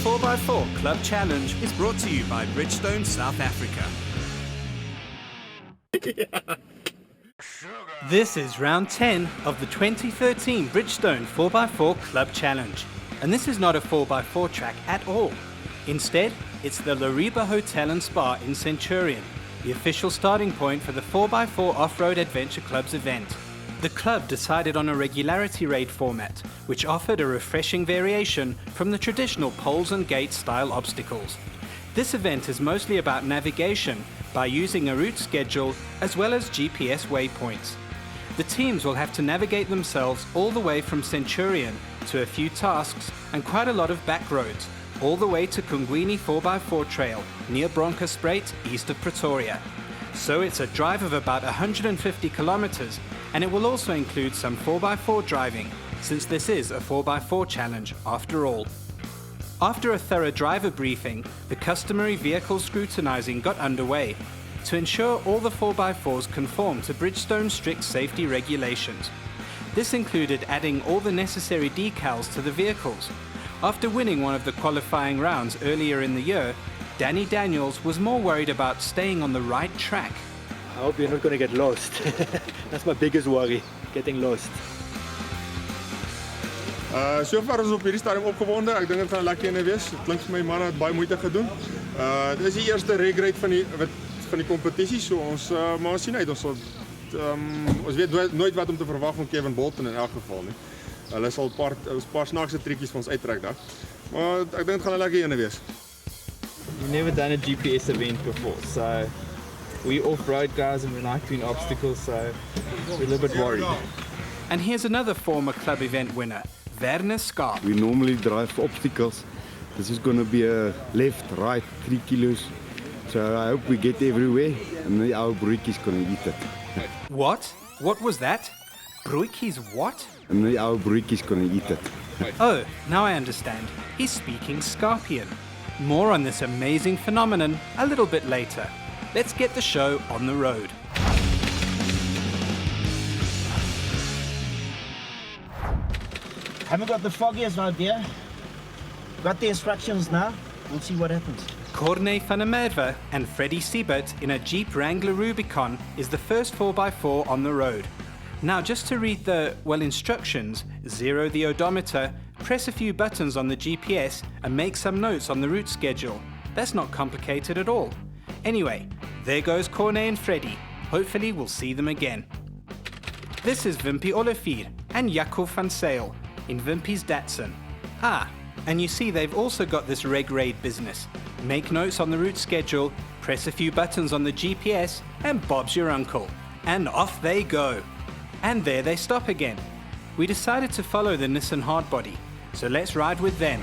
4x4 Club Challenge is brought to you by Bridgestone South Africa. This is round 10 of the 2013 Bridgestone 4x4 Club Challenge. And this is not a 4x4 track at all. Instead, it's the Lariba Hotel and Spa in Centurion, the official starting point for the 4x4 Offroad Adventure Club's event. The club decided on a regularity raid format, which offered a refreshing variation from the traditional poles and gates style obstacles. This event is mostly about navigation by using a route schedule as well as GPS waypoints. The teams will have to navigate themselves all the way from Centurion to a few tasks and quite a lot of back roads, all the way to Kungwini 4x4 trail near Bronkhorstspruit east of Pretoria. So it's a drive of about 150 kilometers, and it will also include some 4x4 driving, since this is a 4x4 challenge after all. After a thorough driver briefing, the customary vehicle scrutinizing got underway to ensure all the 4x4s conform to Bridgestone's strict safety regulations. This included adding all the necessary decals to the vehicles. After winning one of the qualifying rounds earlier in the year, Danny Daniels was more worried about staying on the right track. I hope you're not going to get lost. That's my biggest worry, getting lost. So far is op hierdie stadium opgewonde. Ek dink dit gaan 'n lekker ene wees. Dit klink vir my manne het baie moeite gedoen. Dit is die eerste reg raid van die kompetisie, so maar ons sien uit ons weet nooit wat om te verwag van Kevin Bolton in elk geval nie. Hulle sal 'n paar snaakse triekies vir ons uittrek daar. Maar ek dink dit gaan 'n lekker ene wees. We've never done a GPS event before, so we off-road guys and we like doing obstacles, so we're a little bit worried. And here's another former club event winner, Werner Schaap. We normally drive obstacles. This is going to be a left, right, 3 kilos. So I hope we get everywhere and our broekies going to eat it. What? What was that? Broekies what? And our broekies going to eat it. Oh, now I understand. He's speaking Scarpian. More on this amazing phenomenon a little bit later. Let's get the show on the road. Haven't got the foggiest idea. Got the instructions now. We'll see what happens. Corne van der Merwe and Freddie Siebert in a Jeep Wrangler Rubicon is the first 4x4 on the road. Now just to read the, instructions, zero the odometer, press a few buttons on the GPS and make some notes on the route schedule. That's not complicated at all. Anyway, there goes Corne and Freddie. Hopefully we'll see them again. This is Wimpy Olivier and Jaco van Sale in Wimpy's Datsun. Ah, and you see they've also got this reg raid business. Make notes on the route schedule, press a few buttons on the GPS, and Bob's your uncle. And off they go. And there they stop again. We decided to follow the Nissan Hardbody, so let's ride with them.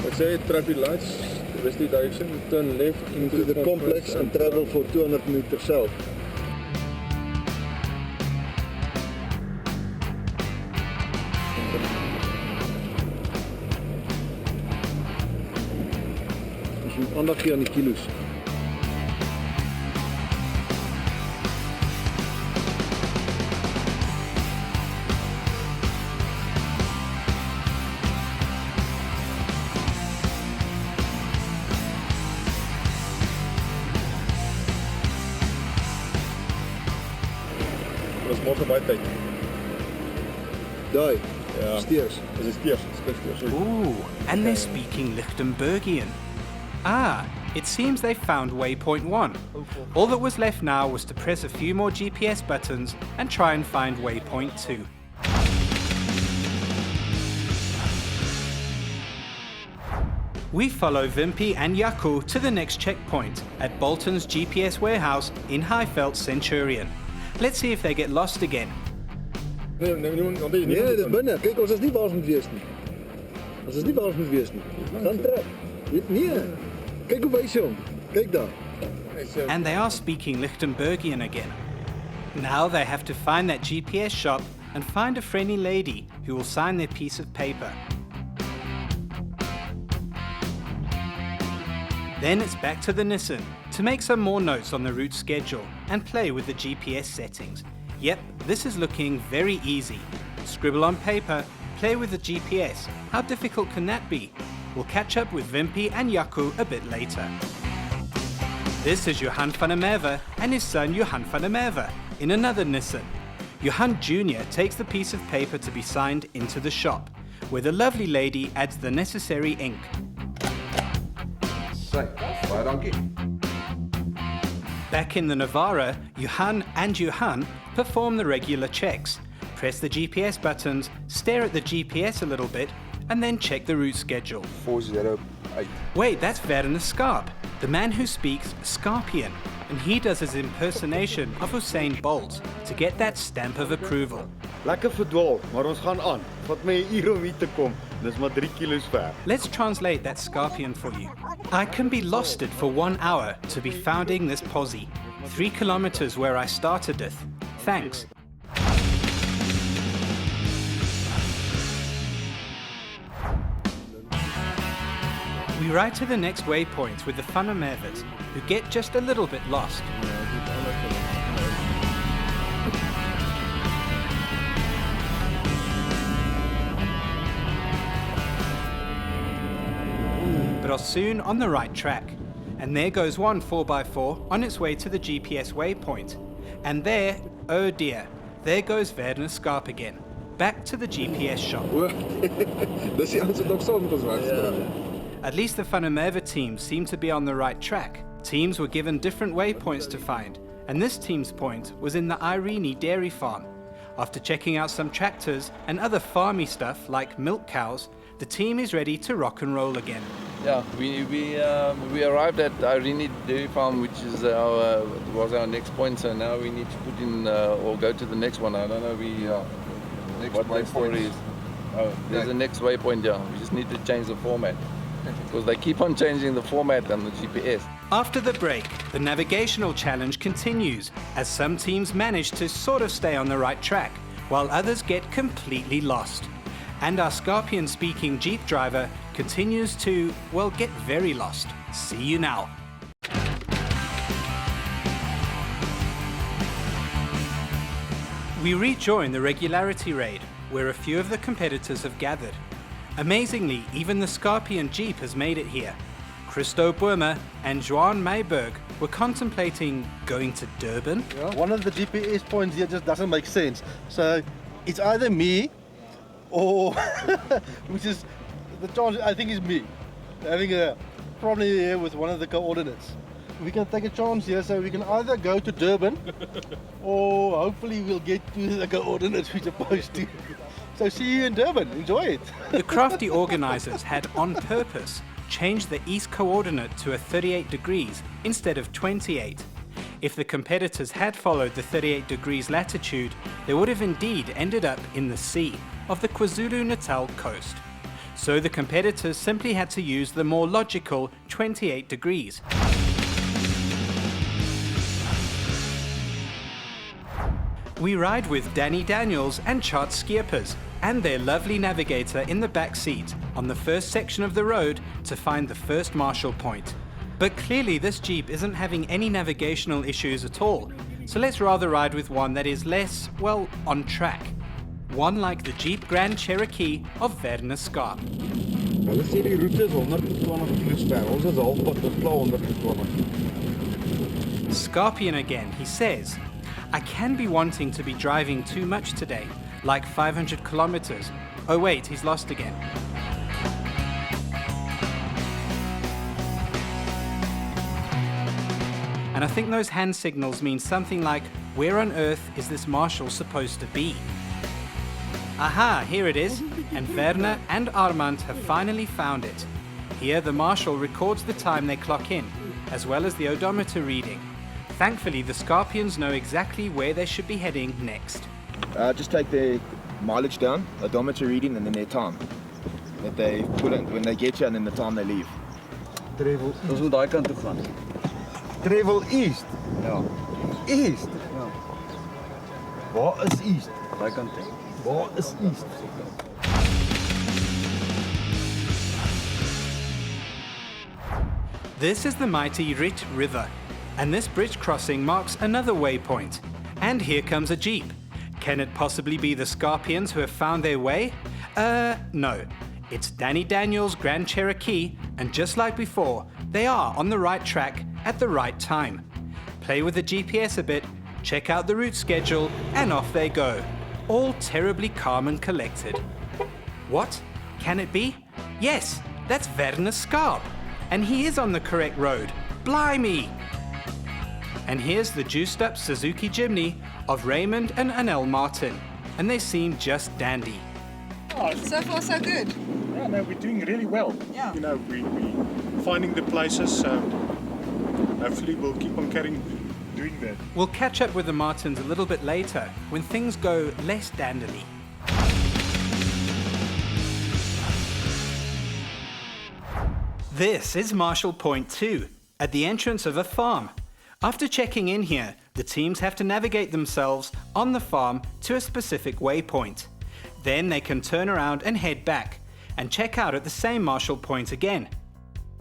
Let's say traffic lights, west direction, turn left into the complex and travel for 200 meters south. Dus je moet aandacht geven aan die kilo's. Dat is morgen bij tijd. Daai, Ja. steers. Dat is steers. Ooh, and they're speaking Lichtenbergian. Ah, it seems they found waypoint 1. All that was left now was to press a few more GPS buttons and try and find waypoint 2. We follow Wimpy and Jaco to the next checkpoint at Bolton's GPS warehouse in Highveld Centurion. Let's see if they get lost again. Nee, Nee, dat is binnen. Kijk, ons is niet waar ons moet wees nie. Ons is niet waar ons moet wees nie. Dan trek. Nee. Kijk hoe wijs hom. Kijk daar. And they are speaking Lichtenbergian again. Now they have to find that GPS shop and find a friendly lady who will sign their piece of paper. Then it's back to the Nissan to make some more notes on the route schedule and play with the GPS settings. Yep, this is looking very easy. Scribble on paper, play with the GPS. How difficult can that be? We'll catch up with Wimpy and Jaco a bit later. This is Johan van der Merwe and his son Johan van der Merwe in another Nissan. Johan Jr. takes the piece of paper to be signed into the shop, where the lovely lady adds the necessary ink. Back in the Navara, Johan and Johan perform the regular checks, press the GPS buttons, stare at the GPS a little bit, and then check the route schedule. 408. Wait, that's Werner Skarp, the man who speaks Scarpian, and he does his impersonation of Usain Bolt to get that stamp of approval. Lekker verdwaal, maar ons gaan aan. Vat my 'n uur om hier te kom. Dis maar 3 kilos ver. Let's translate that Scarpian for you. I can be losted for 1 hour to be founding this posse. 3 kilometers where I started it. Thanks. We ride to the next waypoint with the Van der Merwes, who get just a little bit lost. But are soon on the right track. And there goes one 4x4 on its way to the GPS waypoint. And there, oh dear, there goes Werner Skarp again. Back to the GPS shop. Dis die ouens wat nog saam met ons was. At least the Van der Merwe team seemed to be on the right track. Teams were given different waypoints to find, and this team's point was in the Irene dairy farm. After checking out some tractors and other farmy stuff like milk cows, the team is ready to rock and roll again. Yeah, we arrived at Irene Dairy Farm, which is was our next point. So now we need to put in or go to the next one. I don't know what the story is. Oh, there's a next waypoint. Yeah, we just need to change the format because they keep on changing the format on the GPS. After the break, the navigational challenge continues as some teams manage to sort of stay on the right track, while others get completely lost. And our Scorpion-speaking Jeep driver continues to, well, get very lost. See you now. We rejoin the regularity raid, where a few of the competitors have gathered. Amazingly, even the Scorpion Jeep has made it here. Christo Boermer and Joan Mayberg were contemplating going to Durban. One of the GPS points here just doesn't make sense. So it's either me or, which is, the chance I think is me, having a problem here with one of the coordinates. We can take a chance here, so we can either go to Durban or hopefully we'll get to the coordinates we're supposed to. So see you in Durban, enjoy it. The crafty organizers had on purpose changed the east coordinate to a 38 degrees instead of 28. If the competitors had followed the 38 degrees latitude, they would have indeed ended up in the sea of the KwaZulu-Natal coast. So the competitors simply had to use the more logical 28 degrees. We ride with Danny Daniels and Chart Skierpers and their lovely navigator in the back seat on the first section of the road to find the first marshal point. But clearly this Jeep isn't having any navigational issues at all, so let's rather ride with one that is less, well, on track. One like the Jeep Grand Cherokee of Werner Skarp. Hulle sê die roete is 120 km ver. Ons is halfpad tot klaar 120. Scorpion again, he says, I can be wanting to be driving too much today, like 500 kilometers. Oh wait, he's lost again. And I think those hand signals mean something like, where on earth is this marshal supposed to be? Aha, here it is, and Werner and Armand have finally found it. Here the marshal records the time they clock in, as well as the odometer reading. Thankfully, the Scorpions know exactly where they should be heading next. Just take their mileage down, odometer reading, and then their time that they put in when they get you, and then the time they leave. Travel. Ons wil daai kant toe gaan. Travel east. Ja. East. Ja. Waar is east? Daai kant toe. Waar is east? This is the mighty Rit River, And this bridge crossing marks another waypoint. And here comes a jeep. Can it possibly be the Scorpions who have found their way? No. It's Danny Daniel's Grand Cherokee, and just like before, they are on the right track at the right time. Play with the GPS a bit, check out the route schedule, and off they go. All terribly calm and collected. What? Can it be? Yes, that's Werner Skarp. And he is on the correct road. Blimey! And here's the juiced-up Suzuki Jimny of Raymond and Anel Martin. And they seem just dandy. So far, so good. Yeah, no, we're doing really well. Yeah. You know, we're finding the places. Hopefully we'll keep on doing that. We'll catch up with the Martins a little bit later when things go less dandily. This is Marshall Point 2, at the entrance of a farm. After checking in here, the teams have to navigate themselves on the farm to a specific waypoint. Then they can turn around and head back, and check out at the same Marshall Point again.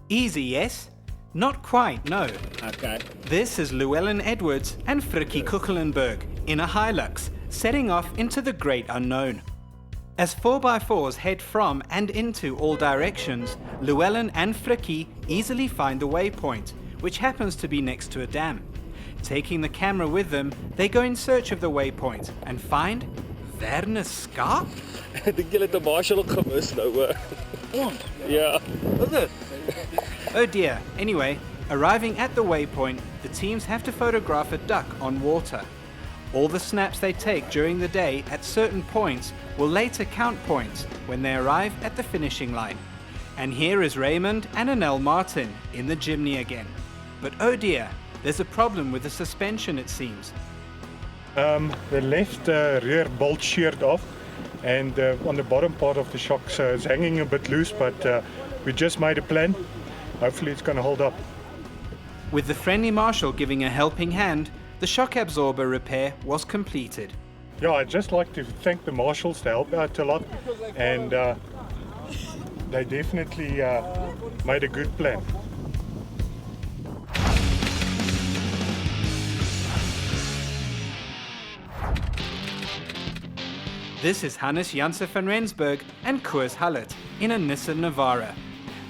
Easy, yes? Not quite, no. Okay. This is Llewellyn Edwards and Frikkie Kuchelenberg in a Hilux, setting off into the great unknown. As 4x4s head from and into all directions, Llewellyn and Frikkie easily find the waypoint, which happens to be next to a dam. Taking the camera with them, they go in search of the waypoint and find Werner Skarp? Ek dink julle het 'n Marshall ook gemis nou. Ja. Oh dear. Anyway, arriving at the waypoint, the teams have to photograph a duck on water. All the snaps they take during the day at certain points will later count points when they arrive at the finishing line. And here is Raymond and Anel Martin in the Jimny again. But oh dear, there's a problem with the suspension, it seems. The left rear bolt sheared off, and on the bottom part of the shocks it's hanging a bit loose, but we just made a plan. Hopefully it's going to hold up. With the friendly Marshall giving a helping hand, the shock absorber repair was completed. Yeah, I'd just like to thank the Marshalls to help out a lot, and they definitely made a good plan. This is Hannes Janse van Rensburg and Koos Hullet in a Nissan Navara.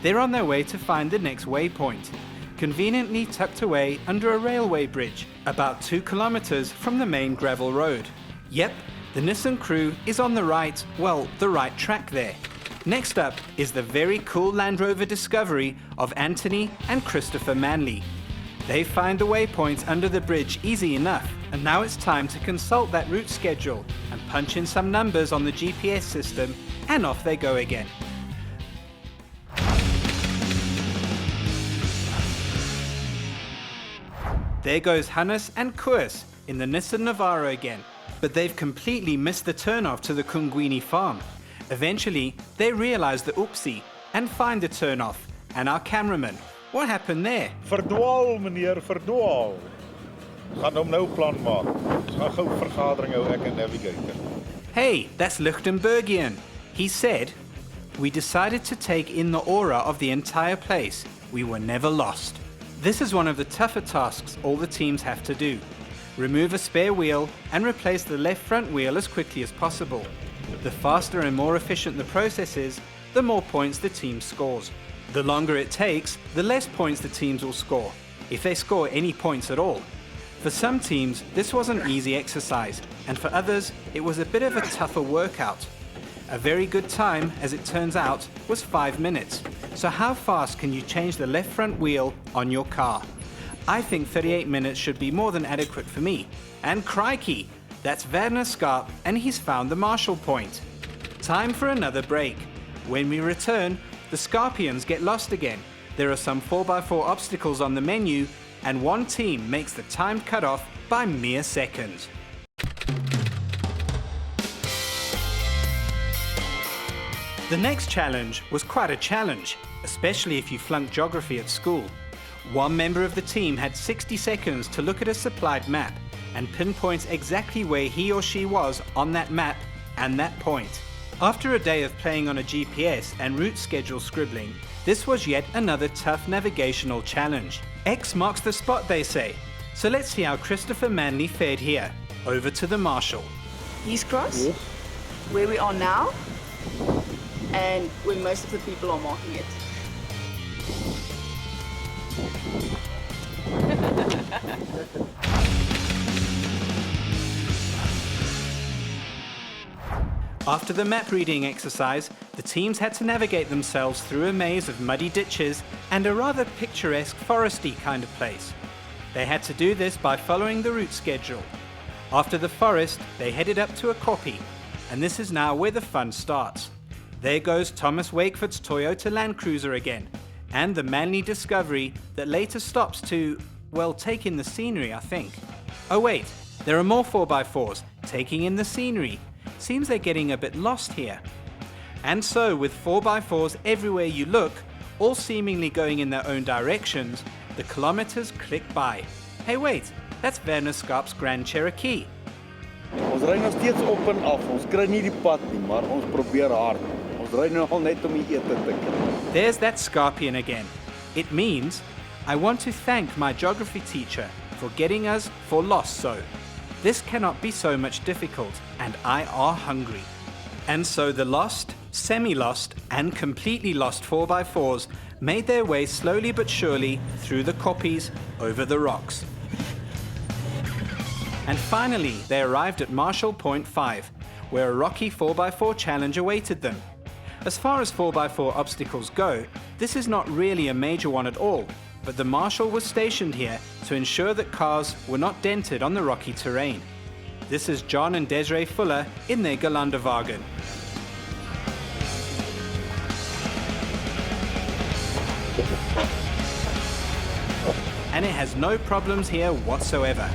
They're on their way to find the next waypoint, conveniently tucked away under a railway bridge, about 2 kilometers from the main gravel road. Yep, the Nissan crew is on the right track there. Next up is the very cool Land Rover Discovery of Anthony and Christopher Manley. They find the waypoints under the bridge easy enough, and now it's time to consult that route schedule and punch in some numbers on the GPS system, and off they go again. There goes Hannes and Koos in the Nissan Navara again, but they've completely missed the turnoff to the Kungwini farm. Eventually, they realize the oopsie and find the turnoff, and our cameraman. What happened there? Verdwaal, meneer, verdwaal. Gaan hom nou plan maak. Ons gaan gou vergadering hou, ek en navigator. Hey, that's Lichtenbergian. He said, "We decided to take in the aura of the entire place. We were never lost." This is one of the tougher tasks all the teams have to do. Remove a spare wheel and replace the left front wheel as quickly as possible. The faster and more efficient the process is, the more points the team scores. The longer it takes, the less points the teams will score, if they score any points at all. For some teams, this was an easy exercise, and for others, it was a bit of a tougher workout. A very good time, as it turns out, was 5 minutes. So how fast can you change the left front wheel on your car? I think 38 minutes should be more than adequate for me. And crikey, that's Werner Skarp, and he's found the Marshall Point. Time for another break. When we return, the Scorpions get lost again. There are some 4x4 obstacles on the menu, and one team makes the timed cutoff by mere seconds. The next challenge was quite a challenge, especially if you flunked geography at school. One member of the team had 60 seconds to look at a supplied map and pinpoint exactly where he or she was on that map and that point. After a day of playing on a GPS and route schedule scribbling, this was yet another tough navigational challenge. X marks the spot, they say. So let's see how Christopher Manley fared here. Over to the marshal. East Cross, where we are now, and where most of the people are marking it. After the map reading exercise, the teams had to navigate themselves through a maze of muddy ditches and a rather picturesque foresty kind of place. They had to do this by following the route schedule. After the forest, they headed up to a kopje, and this is now where the fun starts. There goes Thomas Wakeford's Toyota Land Cruiser again, and the Manly Discovery that later stops to, well, take in the scenery, I think. Oh wait, there are more 4x4s taking in the scenery. Seems they're getting a bit lost here. And so, with 4x4s everywhere you look, all seemingly going in their own directions, the kilometers click by. Hey wait, that's Werner Skarp's Grand Cherokee. Ons ry nog steeds op en af. Ons kry nie die pad nie, maar ons probeer hard. Ons ry nou al net om die ete te kry. There's that Scarpian again. It means, I want to thank my geography teacher for getting us for lost so. This cannot be so much difficult, and I are hungry. And so the lost, semi-lost, and completely lost 4x4s made their way slowly but surely through the kopjes over the rocks. And finally, they arrived at Marshall Point 5, where a rocky 4x4 challenge awaited them. As far as 4x4 obstacles go, this is not really a major one at all, but the marshal was stationed here to ensure that cars were not dented on the rocky terrain. This is John and Desiree Fuller in their Gelanderwagen. And it has no problems here whatsoever.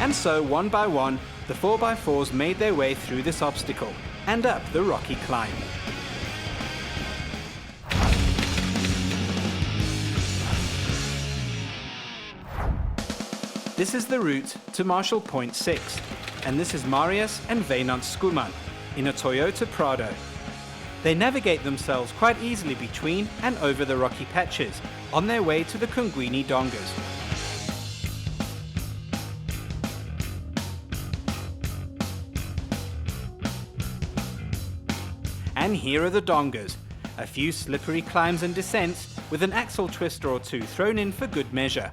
And so, one by one, the 4x4s made their way through this obstacle and up the rocky climb. This is the route to Marshall Point 6, and this is Marius and Wynand Schoeman in a Toyota Prado. They navigate themselves quite easily between and over the rocky patches on their way to the Kungwini Dongas. And here are the Dongas, a few slippery climbs and descents with an axle twister or two thrown in for good measure.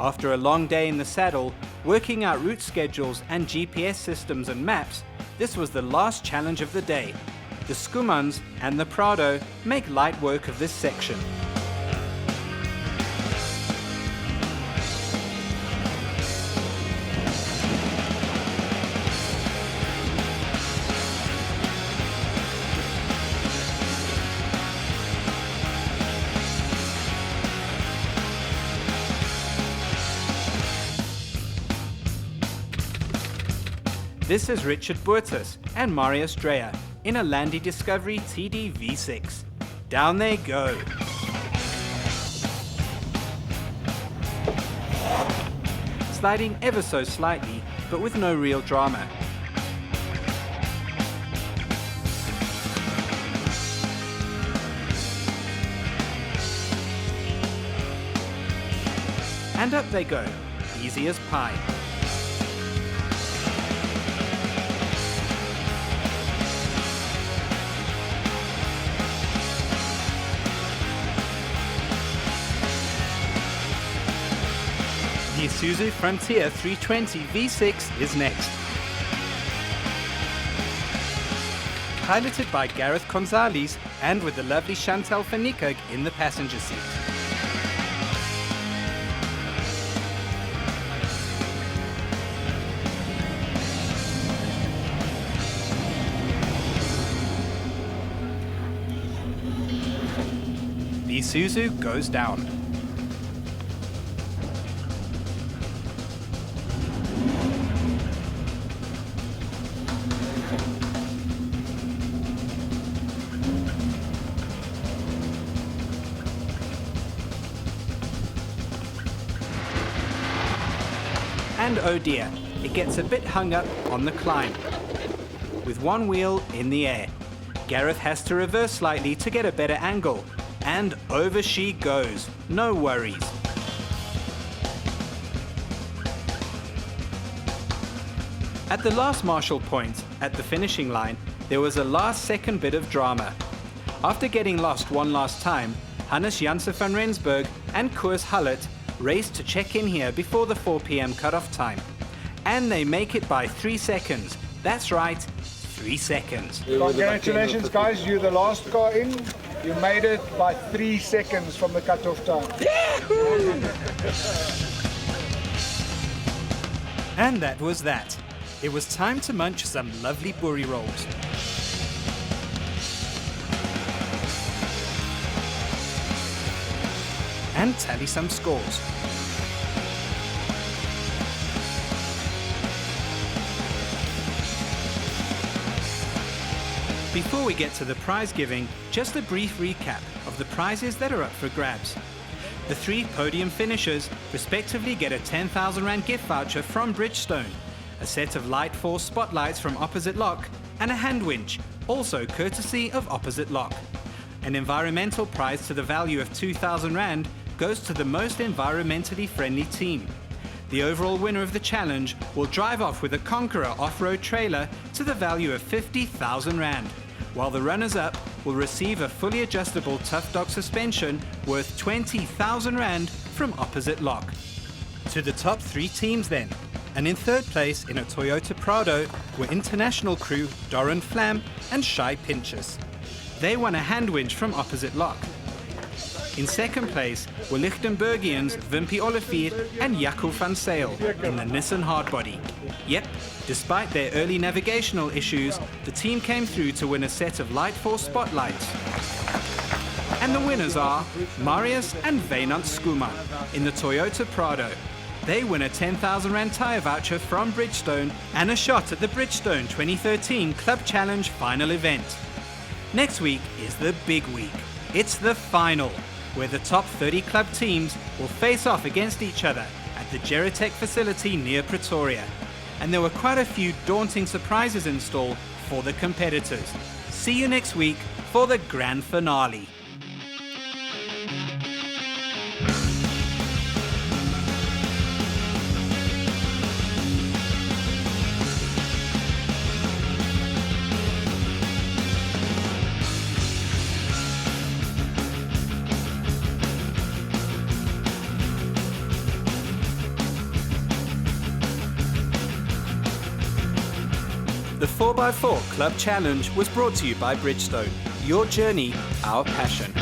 After a long day in the saddle, working out route schedules and GPS systems and maps, this was the last challenge of the day. The Schoemans and the Prado make light work of this section. This is Richard Boertes and Marius Dreyer in a Landy Discovery TD V6. Down they go. Sliding ever so slightly, but with no real drama. And up they go, easy as pie. The Isuzu Frontier 320 V6 is next. Piloted by Gareth Gonzalez and with the lovely Chantal Fanikag in the passenger seat. The Isuzu goes down. And oh dear, it gets a bit hung up on the climb. with one wheel in the air. Gareth has to reverse slightly to get a better angle. And over she goes. No worries. At the last marshal point, at the finishing line, there was a last-second bit of drama. After getting lost one last time, Hannes Janse van Rensburg and Koos Hullet raced to check in here before the 4 p.m. cut-off time. And they make it by 3 seconds. That's right, 3 seconds. Congratulations guys, you're the last car in. You made it by 3 seconds from the cut-off time. And that was that. It was time to munch some lovely boerie rolls. And tally some scores. Before we get to the prize giving, just a brief recap of the prizes that are up for grabs. The 3 podium finishers respectively get a £10,000 gift voucher from Bridgestone, a set of Light Force spotlights from Opposite Lock, and a hand winch, also courtesy of Opposite Lock. An environmental prize to the value of £2,000 goes to the most environmentally friendly team. The overall winner of the challenge will drive off with a Conqueror off-road trailer to the value of £50,000, while the runners-up will receive a fully adjustable Tough Dog suspension worth £20,000 from Opposite Lock. To the top 3 teams then, and in third place in a Toyota Prado were international crew Doran Flam and Shai Pinchas. They won a hand winch from Opposite Lock. In second place were Lichtenbergians Wimpy Olivier and Jaco van Sale in the Nissan Hardbody. Yep, despite their early navigational issues, the team came through to win a set of Light Force spotlights. And the winners are Marius and Wynand Skuman in the Toyota Prado. They win a £10,000 tyre voucher from Bridgestone and a shot at the Bridgestone 2013 Club Challenge final event. Next week is the big week. It's the final, where the top 30 club teams will face off against each other at the Geritech facility near Pretoria. And there were quite a few daunting surprises in store for the competitors. See you next week for the grand finale. The 4x4 Club Challenge was brought to you by Bridgestone. Your journey, our passion.